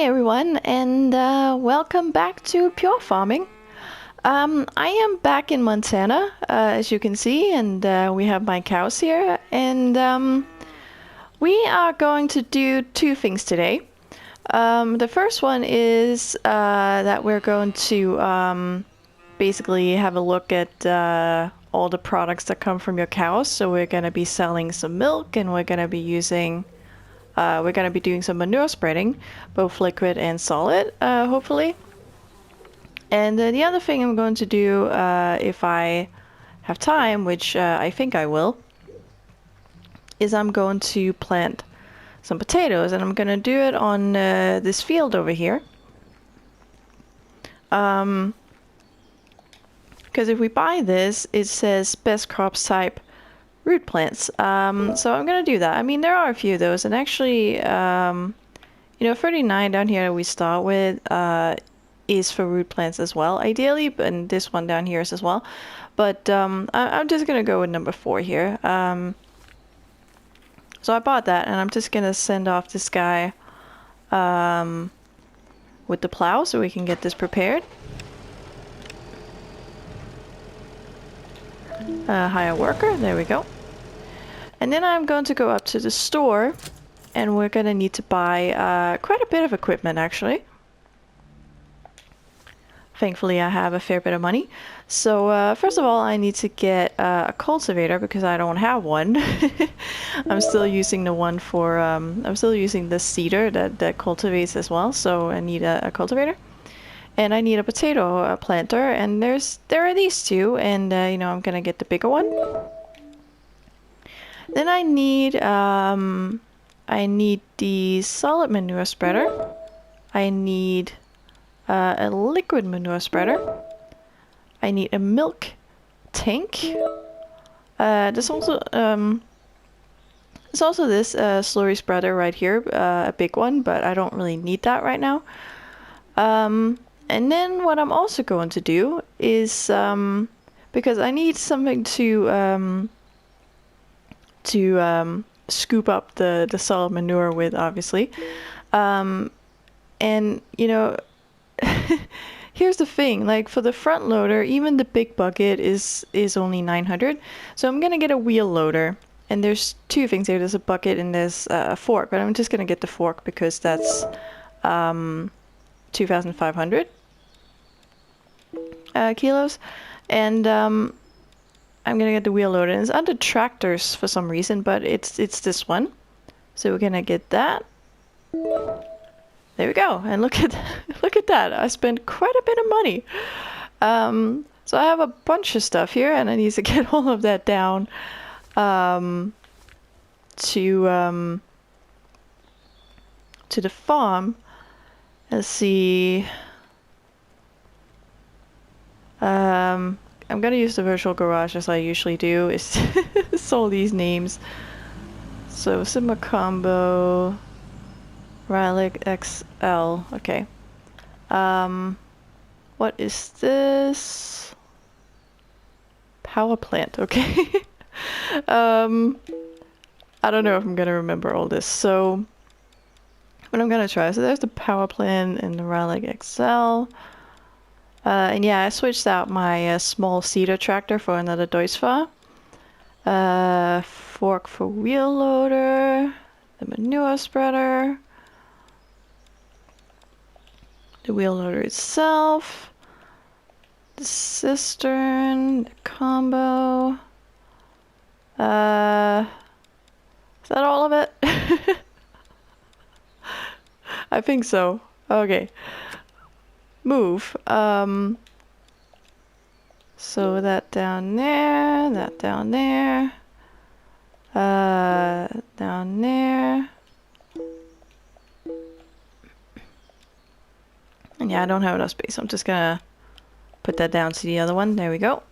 everyone, and welcome back to Pure Farming. I am back in Montana, as you can see, and we have my cows here, and we are going to do two things today. The first one is that we're going to basically have a look at all the products that come from your cows. So we're going to be selling some milk, and we're going to be doing some manure spreading, both liquid and solid, hopefully. And the other thing I'm going to do, if I have time, which I think I will, is I'm going to plant some potatoes, and I'm going to do it on this field over here. Because if we buy this, it says best crops type root plants. So I'm gonna do that. I mean, there are a few of those, and actually, 39 down here that we start with is for root plants as well, ideally, and this one down here is as well. But I'm just gonna go with number 4 here. So I bought that, and I'm just gonna send off this guy with the plow so we can get this prepared. Hire worker, there we go. And then I'm going to go up to the store, and we're going to need to buy quite a bit of equipment, actually. Thankfully, I have a fair bit of money. So first of all, I need to get a cultivator because I don't have one. I'm still using the one for, I'm still using the seeder that cultivates as well, so I need a cultivator. And I need a potato planter, and there are these two, and I'm gonna get the bigger one. Then I need the solid manure spreader. I need a liquid manure spreader. I need a milk tank. There's also this slurry spreader right here, a big one, but I don't really need that right now. And then what I'm also going to do is, because I need something to scoop up the solid manure with, obviously. And, here's the thing, like for the front loader, even the big bucket is only 900. So I'm going to get a wheel loader. And there's two things here. There's a bucket and there's a fork, but I'm just going to get the fork because that's 2,500. Kilos, and I'm gonna get the wheel loader. And it's under tractors for some reason, but it's this one. So we're gonna get that. There we go. And look at that. I spent quite a bit of money. So I have a bunch of stuff here, and I need to get all of that down to the farm. Let's see. I'm gonna use the virtual garage as I usually do. It's all these names. So Sigma Combo, Relic XL. Okay. What is this? Power plant. Okay. I don't know if I'm gonna remember all this. So, but I'm gonna try. So there's the power plant and the Relic XL. And yeah, I switched out my small seeder tractor for another Deutschfahr. Fork for wheel loader, the manure spreader, the wheel loader itself, the cistern, the combo. Is that all of it? I think so. Okay. Move. So that down there, that down there, down there. And yeah, I don't have enough space, so I'm just gonna put that down to the other one. There we go.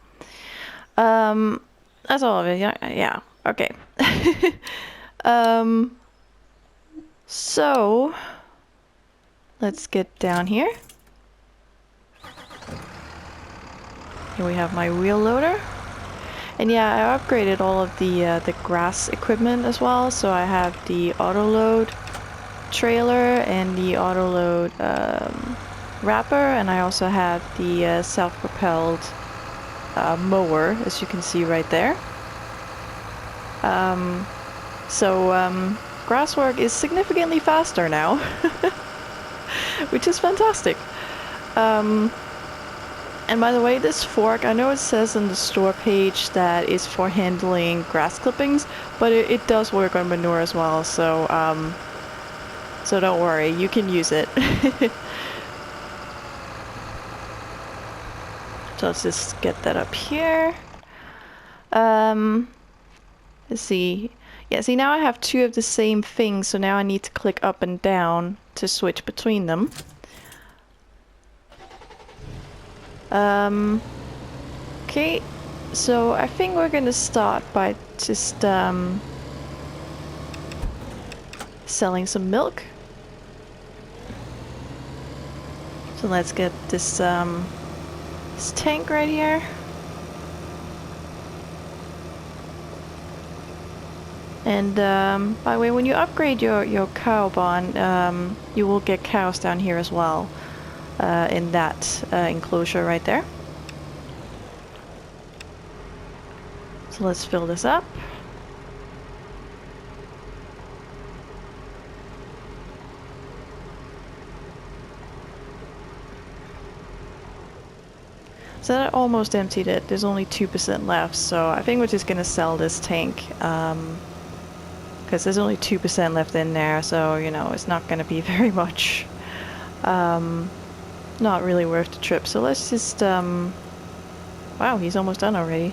That's all of it. Yeah. Okay. So let's get down here. Here we have my wheel loader. And yeah, I upgraded all of the grass equipment as well. So I have the auto load trailer and the auto load wrapper, and I also have the self-propelled mower, as you can see right there. Grass work is significantly faster now, which is fantastic. And by the way, this fork, I know it says on the store page that it's for handling grass clippings, but it does work on manure as well, so so don't worry, you can use it. So let's just get that up here. Let's see. Yeah, see, now I have two of the same thing, so now I need to click up and down to switch between them. Okay, so I think we're gonna start by just selling some milk. So let's get this tank right here. And by the way, when you upgrade your cow barn, you will get cows down here as well, in that enclosure right there. So let's fill this up. So that almost emptied it. There's only 2% left, so I think we're just gonna sell this tank. Because there's only 2% left in there, so, you know, it's not gonna be very much. Not really worth the trip. So let's just, wow, he's almost done already.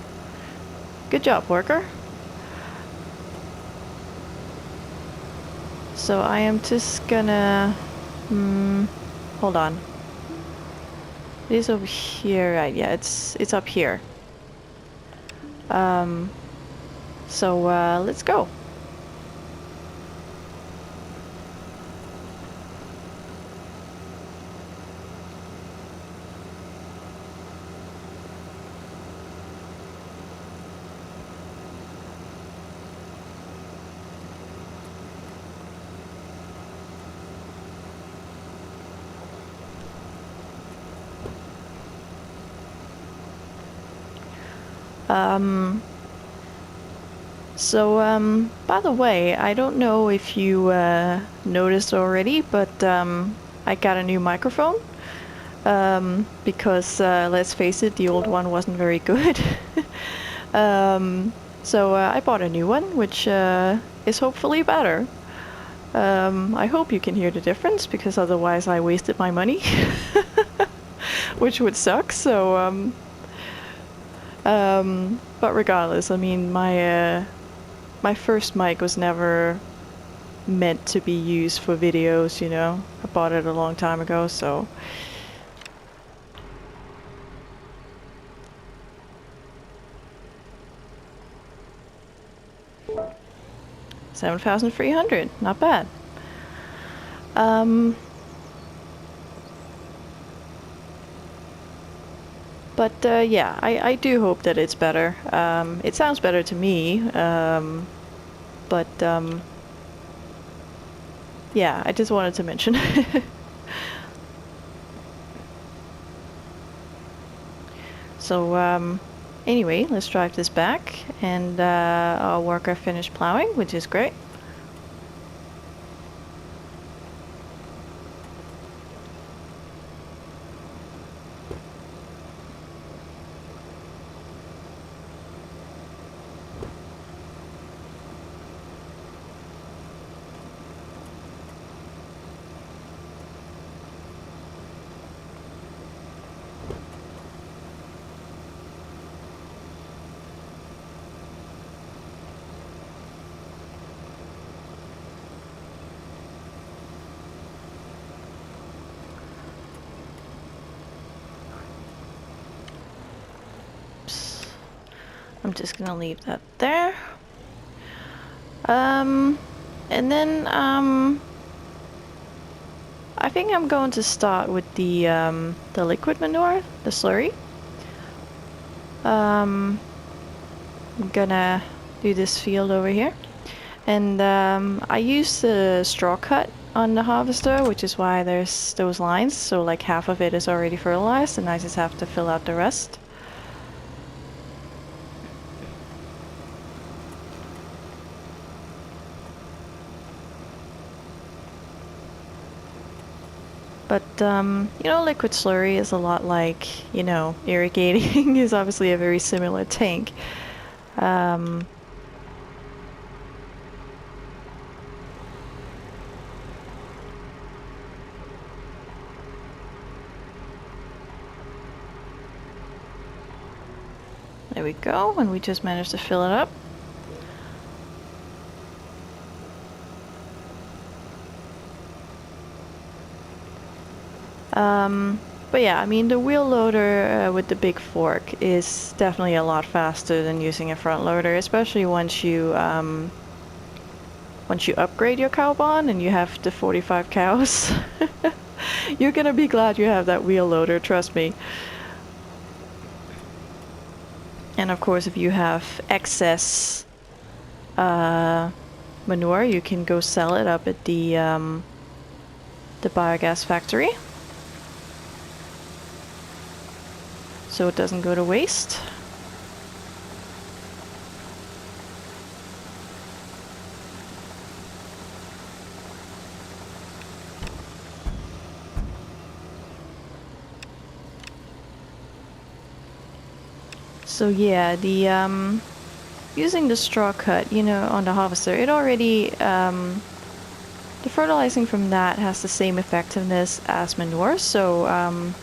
Good job, worker. So I am just gonna, hold on. It is over here, right? Yeah, it's up here. So let's go. By the way, I don't know if you noticed already, but I got a new microphone. Because let's face it, the old one wasn't very good. I bought a new one, which is hopefully better. I hope you can hear the difference, because otherwise I wasted my money, which would suck. So, but regardless, I mean, my first mic was never meant to be used for videos, you know. I bought it a long time ago, so. $7,300, not bad. Yeah, I do hope that it's better. It sounds better to me, yeah, I just wanted to mention. So, anyway, let's drive this back, and our worker finished plowing, which is great. I'm just gonna leave that there. And then I think I'm going to start with the liquid manure, the slurry. I'm gonna do this field over here. And I use the straw cut on the harvester, which is why there's those lines. So like half of it is already fertilized and I just have to fill out the rest. But, you know, liquid slurry is a lot like, you know, irrigating is obviously a very similar tank. There we go, and we just managed to fill it up. But yeah, I mean, the wheel loader with the big fork is definitely a lot faster than using a front loader, especially once you upgrade your cow barn and you have the 45 cows. You're gonna be glad you have that wheel loader, trust me. And of course, if you have excess manure, you can go sell it up at the biogas factory, so it doesn't go to waste. So yeah, the using the straw cut, you know, on the harvester, it already the fertilizing from that has the same effectiveness as manure, so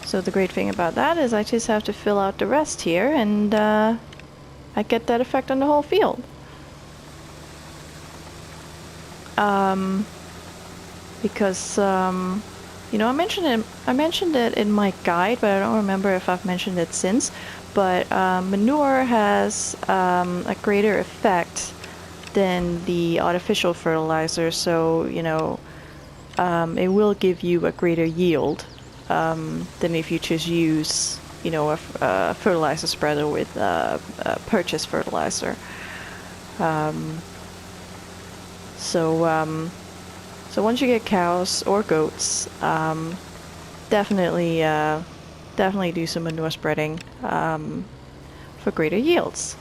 so the great thing about that is I just have to fill out the rest here, and I get that effect on the whole field. Because you know, I mentioned it in my guide, but I don't remember if I've mentioned it since. But manure has a greater effect than the artificial fertilizer, so you know, it will give you a greater yield than if you just use, you know, a fertilizer spreader with purchased fertilizer. So once you get cows or goats, definitely do some manure spreading for greater yields.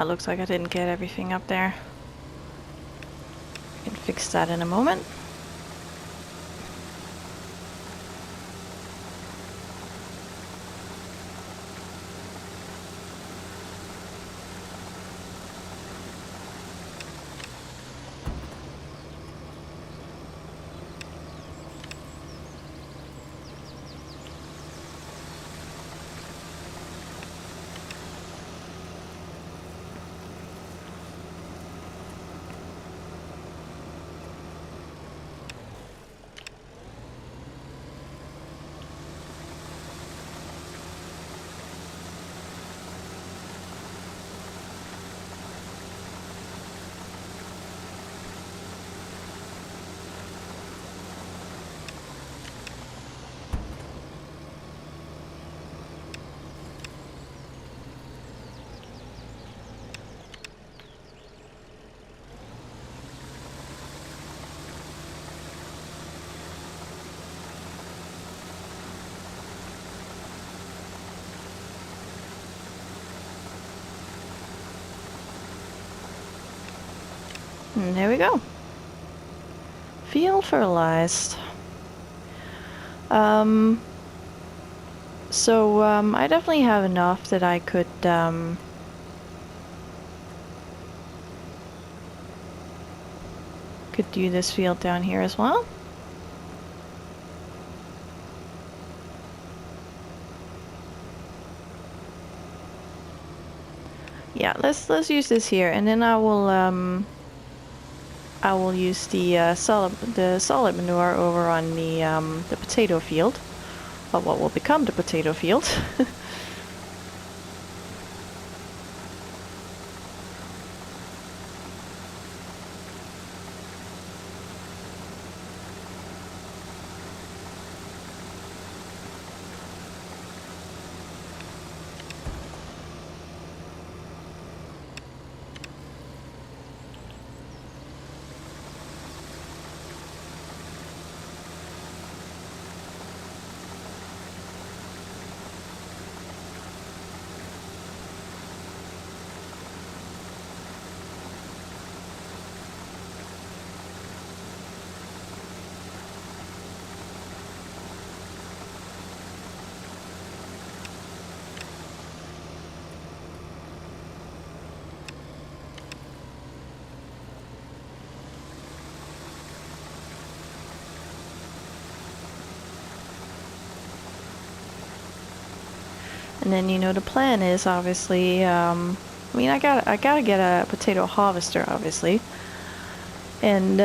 Looks like I didn't get everything up there. I can fix that in a moment. And there we go. Field fertilized. So I definitely have enough that I could could do this field down here as well. Yeah, let's use this here, and then I will use the solid manure over on the potato field, or what will become the potato field. And then, you know, the plan is obviously, I mean, I gotta get a potato harvester, obviously. And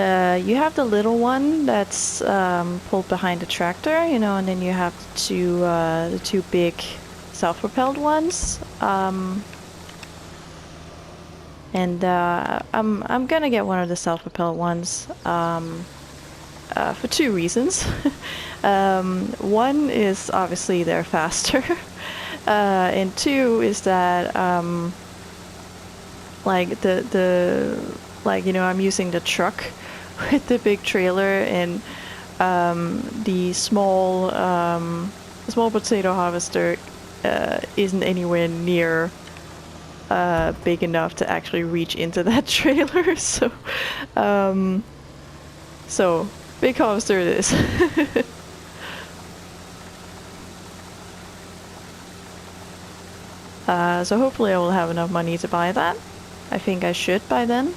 you have the little one that's pulled behind the tractor, you know, and then you have the two big self-propelled ones. And I'm gonna get one of the self-propelled ones for two reasons. One is obviously they're faster. And two is that like like, you know, I'm using the truck with the big trailer, and the small potato harvester isn't anywhere near big enough to actually reach into that trailer. So big harvester it is. So hopefully I will have enough money to buy that. I think I should by then.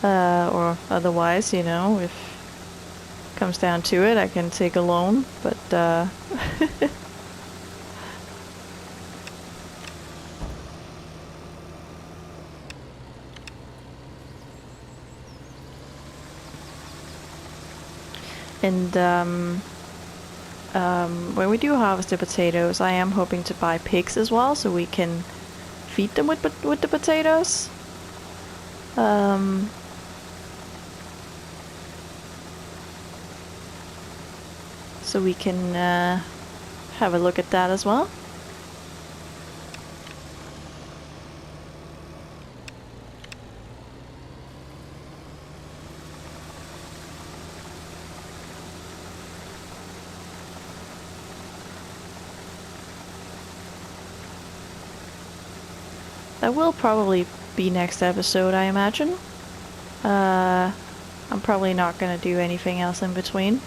Or otherwise, you know, if it comes down to it, I can take a loan. But and when we do harvest the potatoes, I am hoping to buy pigs as well, so we can feed them with the potatoes. So we can have a look at that as well. That will probably be next episode, I imagine. I'm probably not gonna do anything else in between.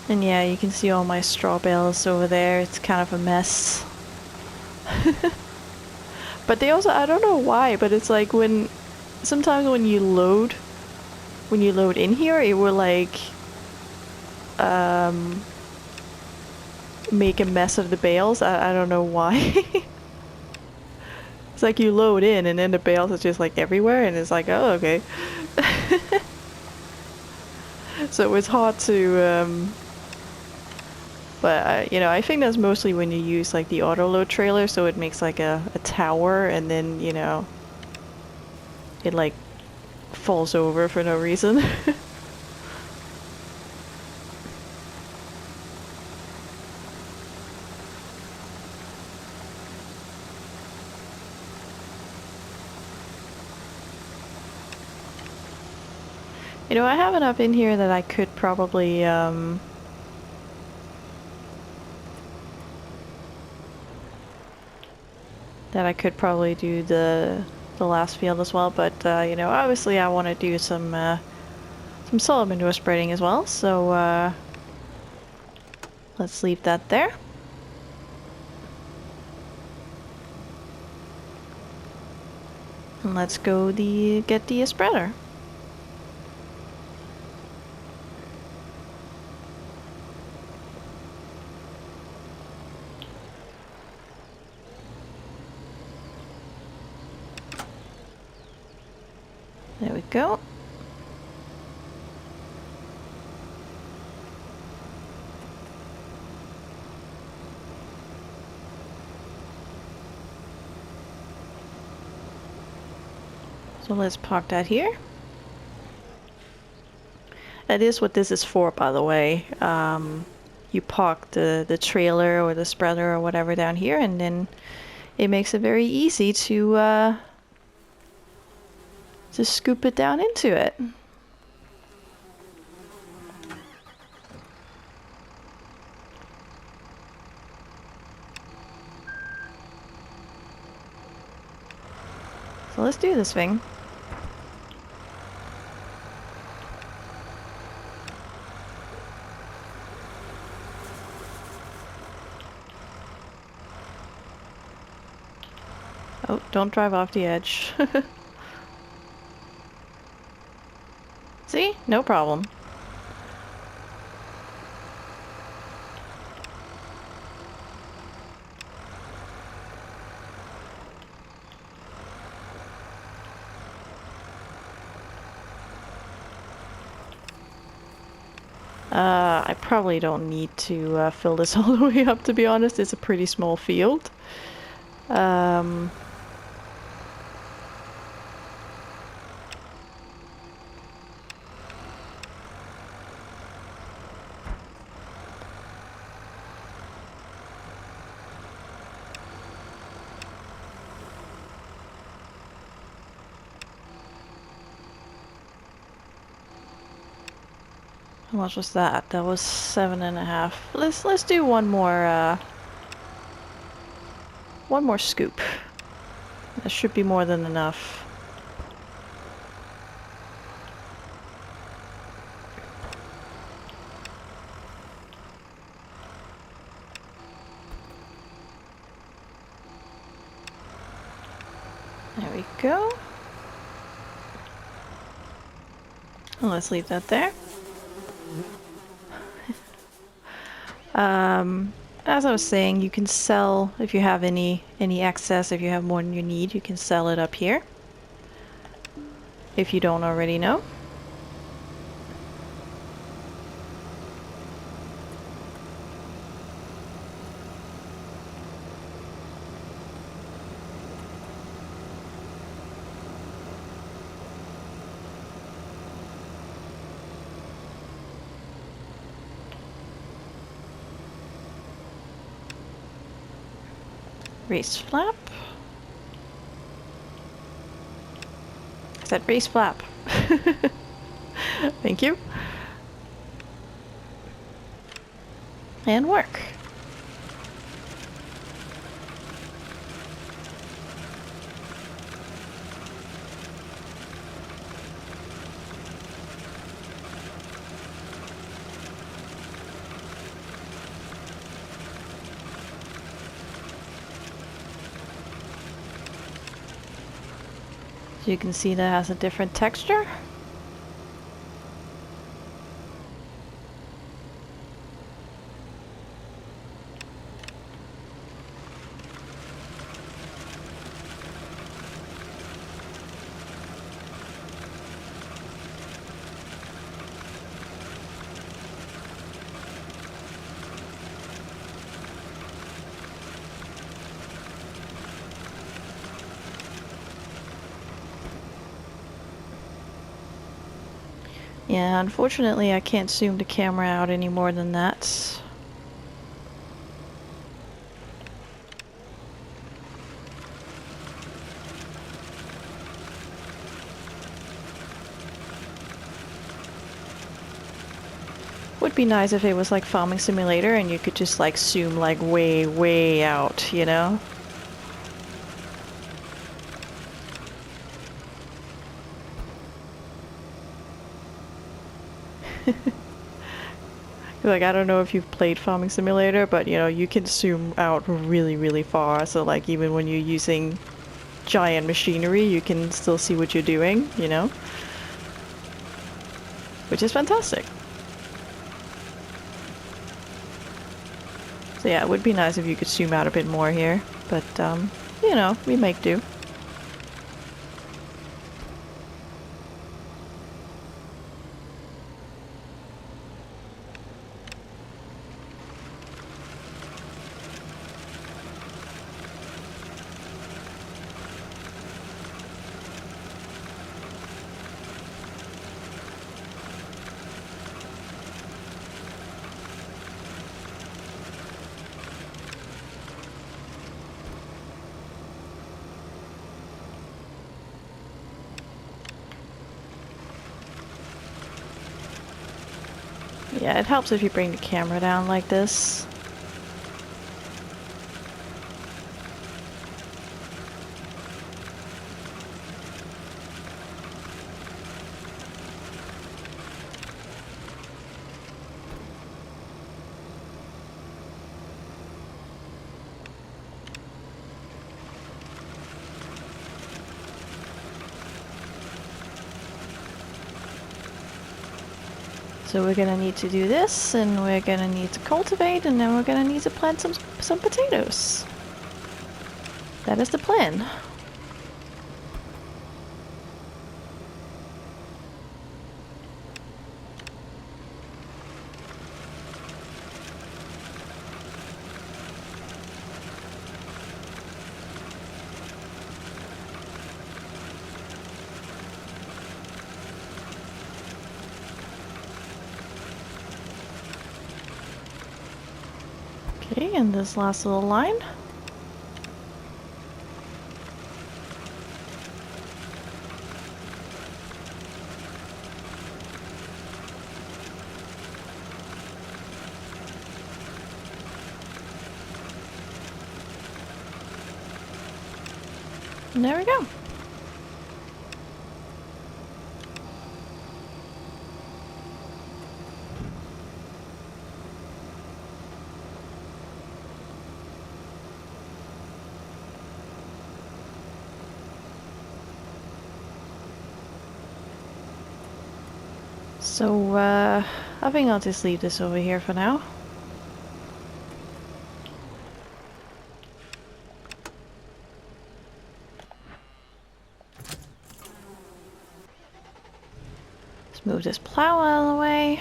And yeah, you can see all my straw bales over there. It's kind of a mess. But they also, I don't know why, but it's like sometimes when you load in here, it will like make a mess of the bales. I don't know why. It's like you load in and then the bales are just like everywhere, and it's like, oh, okay. So it's hard to but you know, I think that's mostly when you use like the auto load trailer, so it makes like a tower, and then, you know, it like falls over for no reason. You know, I have enough in here that I could probably do the last field as well, but you know, obviously I want to do some solid manure spreading as well, so let's leave that there. And let's go get the spreader. There we go. So let's park that here. That is what this is for, by the way. You park the trailer or the spreader or whatever down here, and then it makes it very easy to scoop it down into it. So let's do this thing. Oh, don't drive off the edge. See? No problem. I probably don't need to fill this all the way up, to be honest. It's a pretty small field. How much was that? That was 7.5. Let's do one more scoop. That should be more than enough. There we go. And let's leave that there. As I was saying, you can sell, if you have any excess, if you have more than you need, you can sell it up here. If you don't already know. Raised flap. I said raised flap. Thank you. And work. So you can see that has a different texture. Yeah, unfortunately I can't zoom the camera out any more than that. Would be nice if it was like Farming Simulator and you could just like zoom like way out, you know? Like, I don't know if you've played Farming Simulator, but you know, you can zoom out really, really far. So like even when you're using giant machinery, you can still see what you're doing, you know? Which is fantastic. So yeah, it would be nice if you could zoom out a bit more here, but you know, we make do. Yeah, it helps if you bring the camera down like this. So we're gonna need to do this, and we're gonna need to cultivate, and then we're gonna need to plant some potatoes. That is the plan. Okay, and this last little line. And there we go. So, I think I'll just leave this over here for now. Let's move this plow out of the way.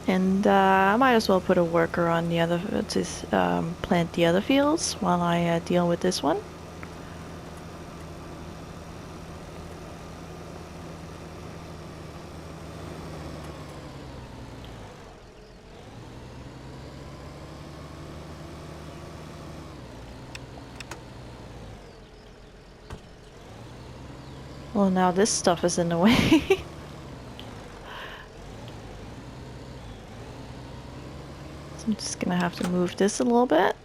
And I might as well put a worker on the other to plant the other fields while I deal with this one. Well, now this stuff is in the way. I'm just gonna have to move this a little bit.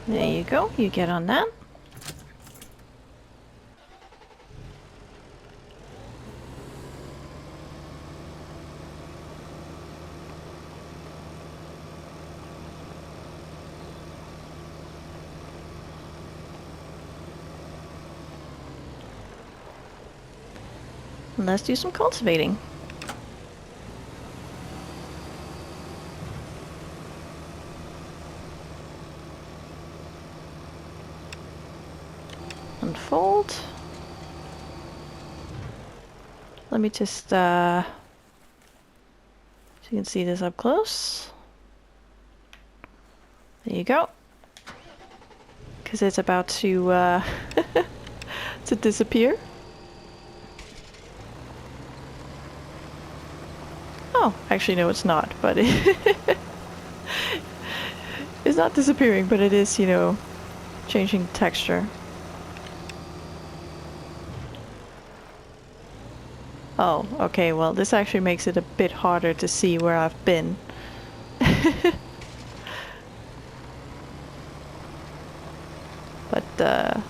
There you go, you get on that. And let's do some cultivating. Unfold. Let me just you can see this up close. There you go. Because it's about to to disappear. Oh, actually no, it's not, but it's not disappearing, but it is, you know, changing texture. Oh, okay, well this actually makes it a bit harder to see where I've been. But,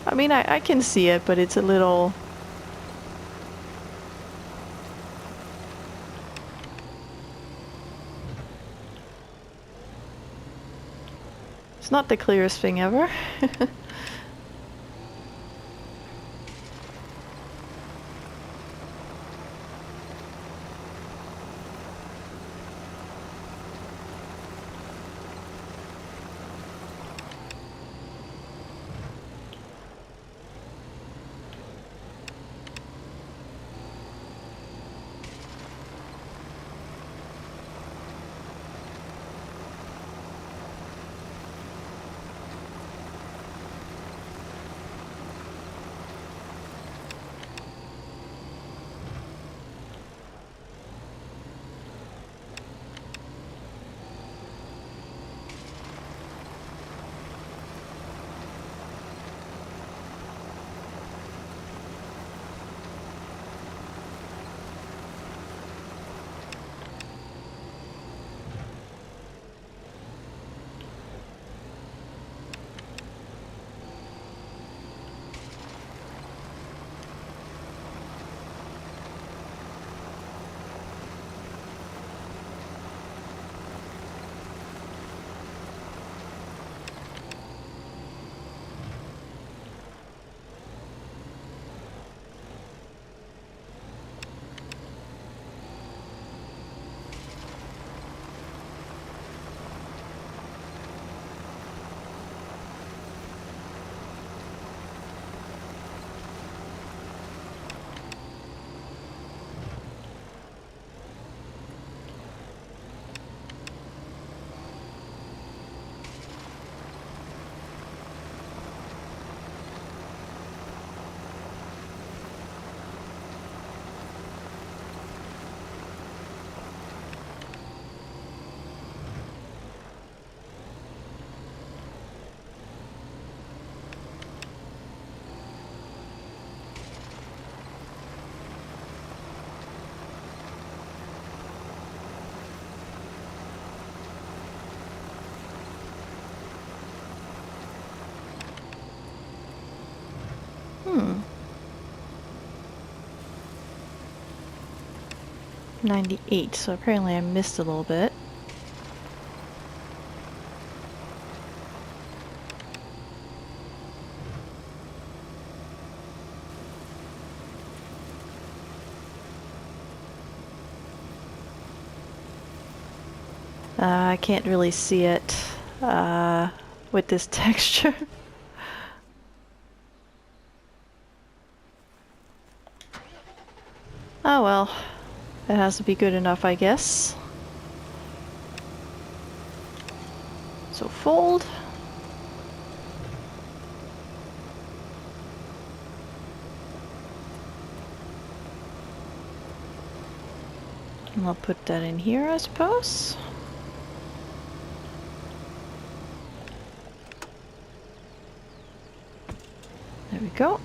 I mean, I can see it, but it's a little... It's not the clearest thing ever. Hmm. 98, so apparently I missed a little bit. I can't really see it with this texture. Oh well, it has to be good enough, I guess. So fold. And I'll put that in here, I suppose. There we go.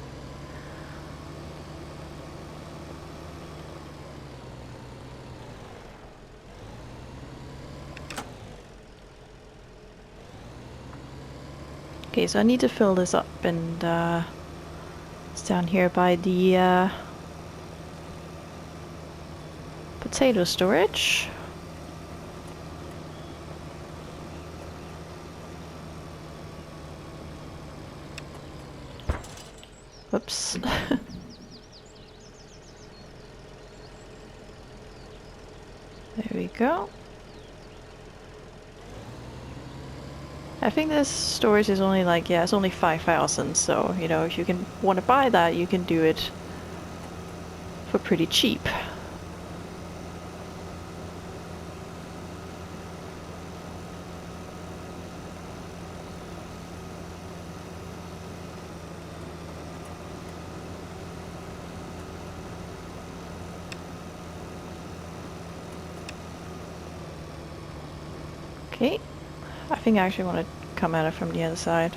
Okay, so I need to fill this up, and it's down here by the potato storage. Whoops. There we go. I think this storage is only like, yeah, it's only 5,000, so, you know, if you can want to buy that, you can do it for pretty cheap. Okay, I think I actually want to come at it from the other side.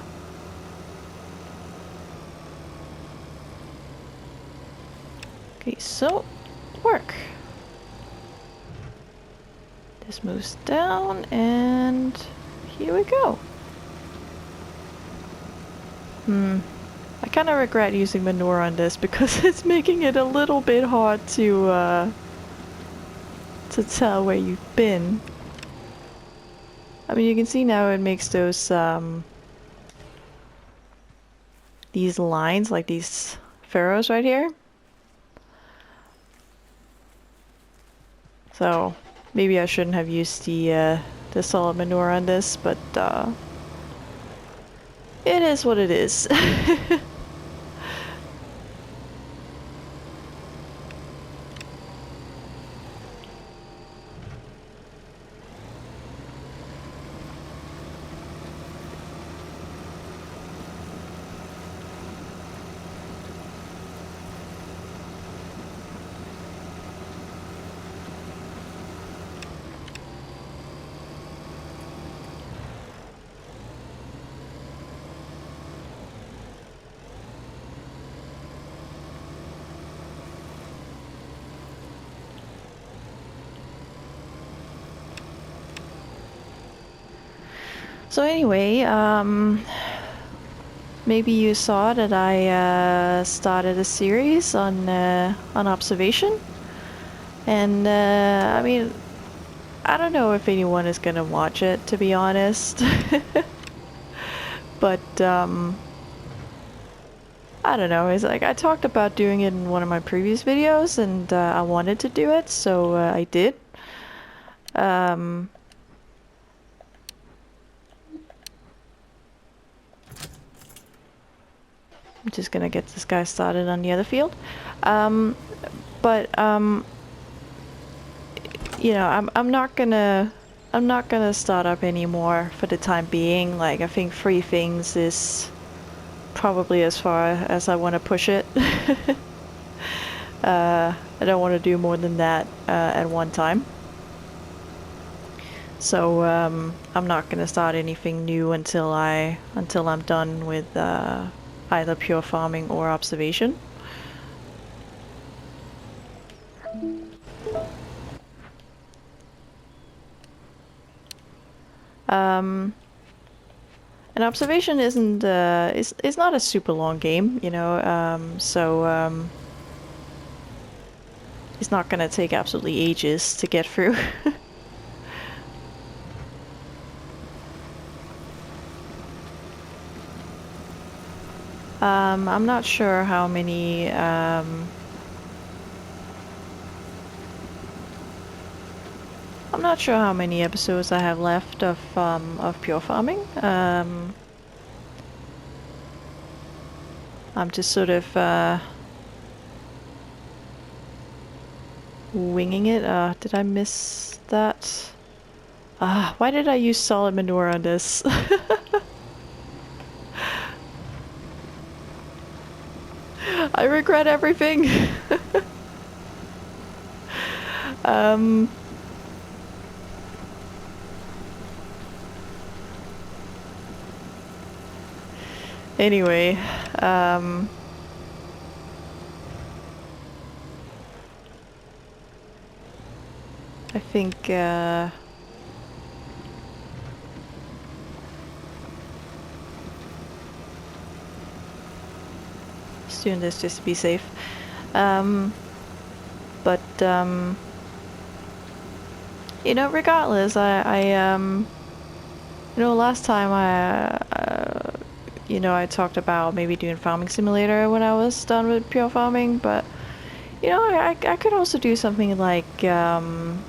Okay, so work. This moves down, and here we go. I kind of regret using manure on this because it's making it a little bit hard to tell where you've been. I mean, you can see now it makes those these lines, like these furrows right here. So maybe I shouldn't have used the solid manure on this, but it is what it is. So anyway, maybe you saw that I started a series on observation, and I mean, I don't know if anyone is gonna watch it, to be honest. But I don't know. It's like I talked about doing it in one of my previous videos, and I wanted to do it, so I did. I'm just gonna get this guy started on the other field. But you know, I'm not gonna start up anymore for the time being. Like, I think 3 things is probably as far as I want to push it. I don't want to do more than that at one time. So I'm not gonna start anything new until I'm done with either pure farming or observation. And observation isn't is not a super long game, you know, so it's not gonna take absolutely ages to get through. I'm not sure how many episodes I have left of pure farming. I'm just sort of winging it. Did I miss that? Why did I use solid manure on this? I regret everything. Anyway, I think just doing this just to be safe. But you know, regardless, you know, last time you know, I talked about maybe doing Farming Simulator when I was done with pure farming, but you know, I could also do something like Stardew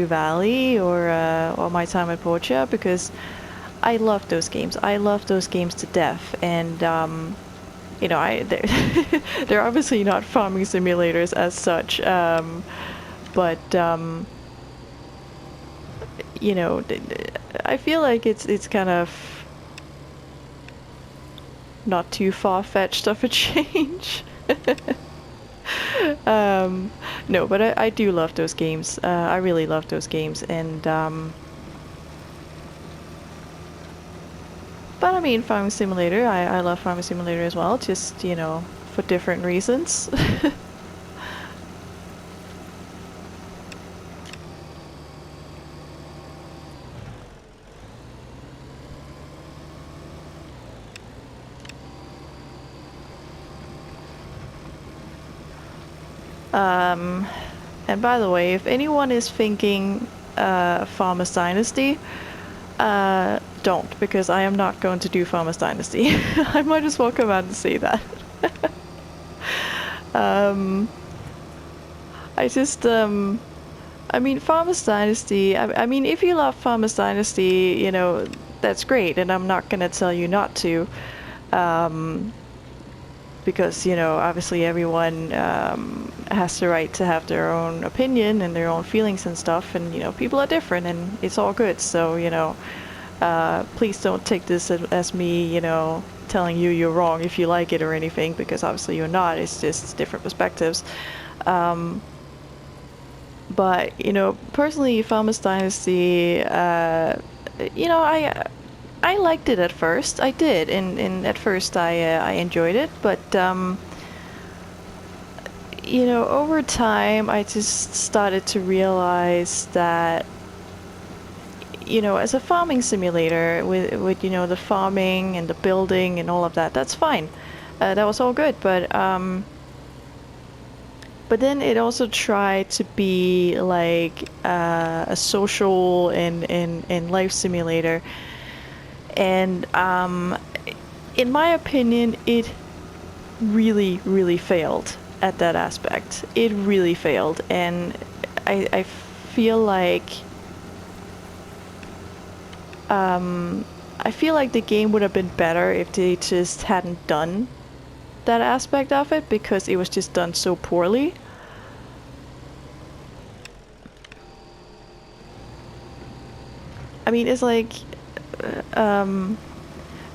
Valley or My Time at Portia, because I love those games. I love those games to death, and you know, they're obviously not farming simulators as such, but you know, I feel like it's kind of not too far-fetched of a change. No, but I do love those games. I really love those games, and But I mean, Farming Simulator, I love Farming Simulator as well, just, you know, for different reasons. And by the way, if anyone is thinking Farmers Dynasty, don't, because I am not going to do Farmers Dynasty. I might as well come out and say that. I just, I mean, Farmers Dynasty, I mean, if you love Farmers Dynasty, you know, that's great, and I'm not gonna tell you not to. Because, you know, obviously everyone has the right to have their own opinion and their own feelings and stuff, and, you know, people are different, and it's all good. So, you know, please don't take this as me, you know, telling you you're wrong if you like it or anything, because obviously you're not. It's just different perspectives. But, you know, personally, Farmers Dynasty, you know, I liked it at first. I did, and at first I enjoyed it. But you know, over time, I just started to realize that, you know, as a farming simulator, with you know, the farming and the building and all of that, that's fine. That was all good, but then it also tried to be like a social and life simulator. And in my opinion, it really, really failed at that aspect. It really failed. And I feel like the game would have been better if they just hadn't done that aspect of it, because it was just done so poorly. I mean, it's like,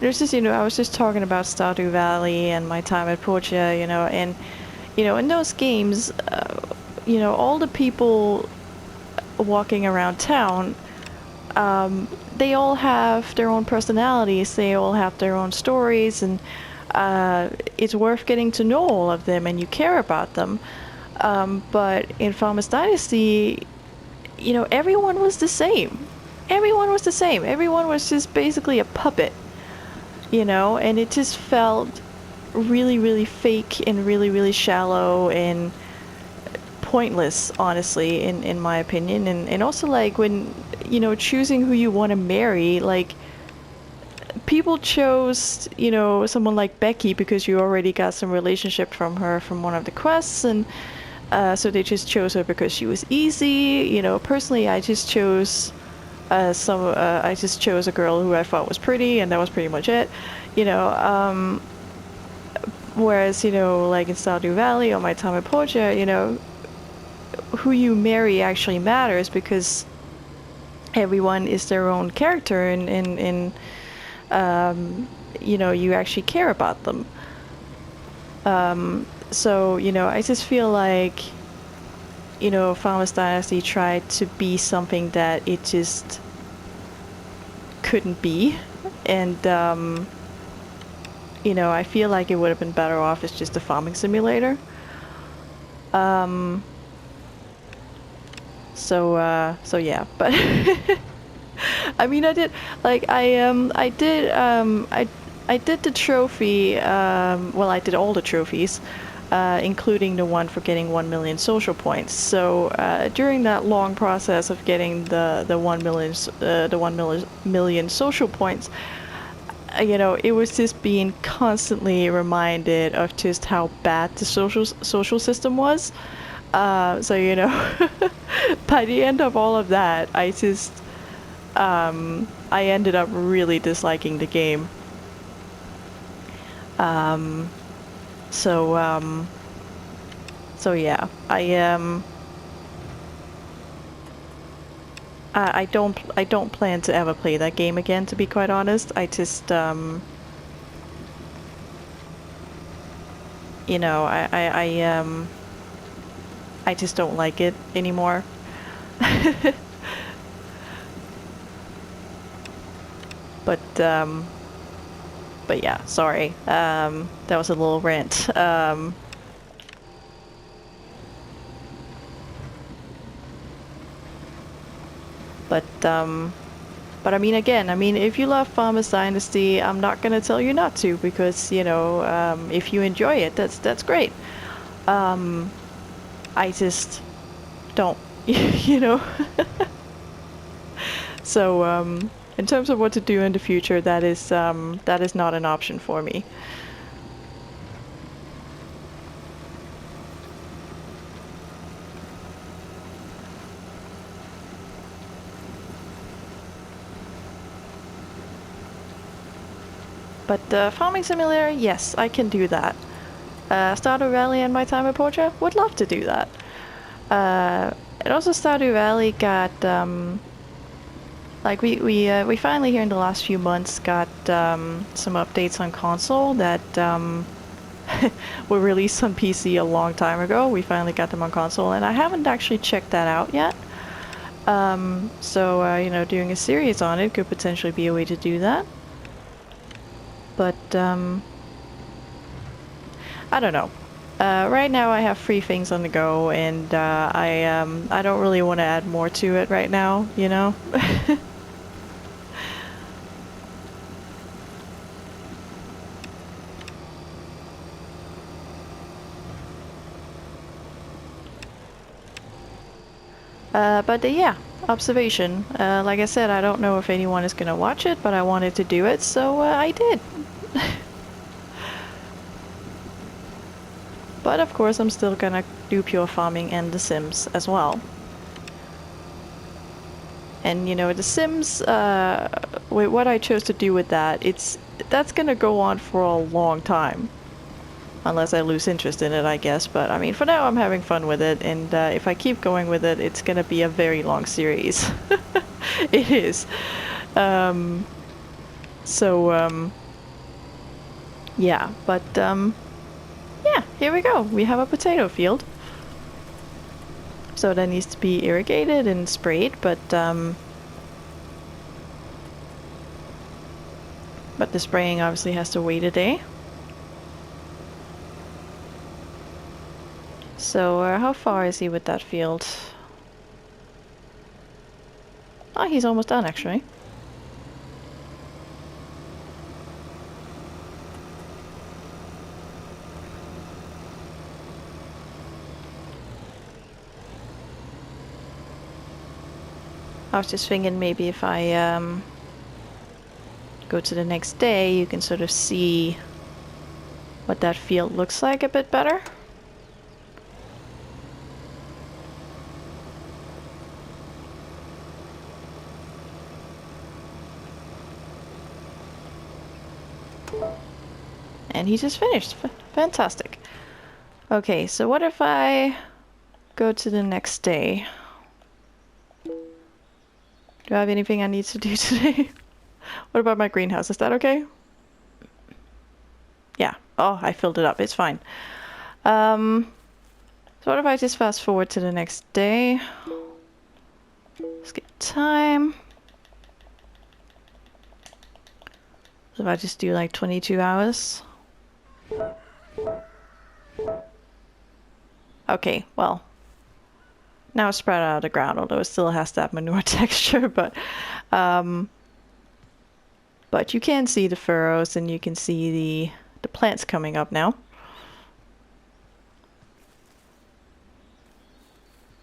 there's just, you know, I was just talking about Stardew Valley and my time at Portia, you know, and, you know, in those games, you know, all the people walking around town, they all have their own personalities, they all have their own stories, and it's worth getting to know all of them, and you care about them. But in Farmers Dynasty, you know, everyone was the same. Everyone was the same. Everyone was just basically a puppet, you know, and it just felt really, really fake and really, really shallow and pointless, honestly, in my opinion. And also, like, when, you know, choosing who you want to marry, like, people chose, you know, someone like Becky because you already got some relationship from her from one of the quests, and so they just chose her because she was easy. You know, personally, I just chose I just chose a girl who I thought was pretty, and that was pretty much it. You know, whereas, you know, like in Stardew Valley or my time at Portia, you know, who you marry actually matters, because everyone is their own character, and you know, you actually care about them. So, you know, I just feel like, you know, Farmers Dynasty tried to be something that it just couldn't be. And, you know, I feel like it would have been better off as just a farming simulator. So yeah, but I mean, I did the trophy, well, I did all the trophies, including the one for getting 1 million social points. So during that long process of getting the 1 million social points, you know, it was just being constantly reminded of just how bad the social system was. So, you know, by the end of all of that, I just I ended up really disliking the game. So yeah, I don't plan to ever play that game again, to be quite honest. I just you know, I just don't like it anymore. But But yeah, sorry. That was a little rant. But I mean, again, I mean, if you love Farmers Dynasty, I'm not gonna tell you not to because you know, if you enjoy it, that's great. I just don't, you know. So in terms of what to do in the future, that is not an option for me. But Farming Simulator, yes, I can do that. Stardew Valley and My Time at Portia, would love to do that. And also Stardew Valley got like we finally here in the last few months got some updates on console that were released on PC a long time ago. We finally got them on console, and I haven't actually checked that out yet. So you know, doing a series on it could potentially be a way to do that. But I don't know. Right now I have 3 things on the go, and I don't really want to add more to it right now, you know? But yeah, observation. Like I said, I don't know if anyone is gonna watch it, but I wanted to do it, so I did. But of course I'm still gonna do pure farming and The Sims as well. And you know, The Sims, with what I chose to do with that, that's gonna go on for a long time. Unless I lose interest in it, I guess. But I mean, for now I'm having fun with it, and if I keep going with it, it's gonna be a very long series. It is. Yeah, but yeah, here we go. We have a potato field. So that needs to be irrigated and sprayed, but the spraying obviously has to wait a day. So how far is he with that field? Oh, he's almost done actually. I was just thinking maybe if I go to the next day, you can sort of see what that field looks like a bit better. And he just finished. Fantastic. Okay, so what if I go to the next day? Do I have anything I need to do today? What about my greenhouse? Is that okay? Yeah. Oh, I filled it up. It's fine. So what if I just fast forward to the next day? Skip time. So if I just do like 22 hours? Okay, well. Now it's spread out of the ground, although it still has that manure texture, but you can see the furrows and you can see the plants coming up now.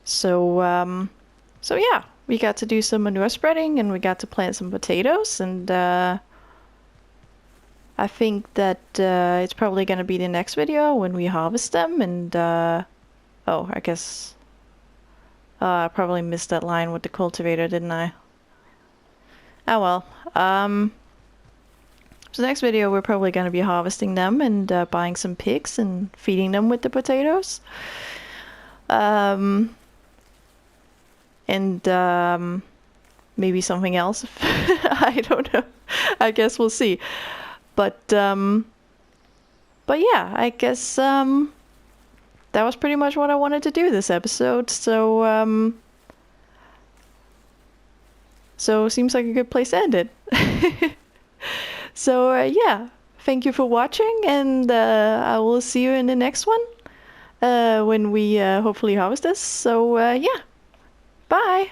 So so yeah, we got to do some manure spreading and we got to plant some potatoes, and I think that it's probably gonna be the next video when we harvest them, and oh, I guess I probably missed that line with the cultivator, didn't I? Oh well. So next video we're probably going to be harvesting them and buying some pigs and feeding them with the potatoes. And maybe something else. I don't know. I guess we'll see. But yeah, I guess that was pretty much what I wanted to do this episode. So so seems like a good place to end it. So yeah, thank you for watching, and I will see you in the next one when we hopefully harvest this. So yeah, bye.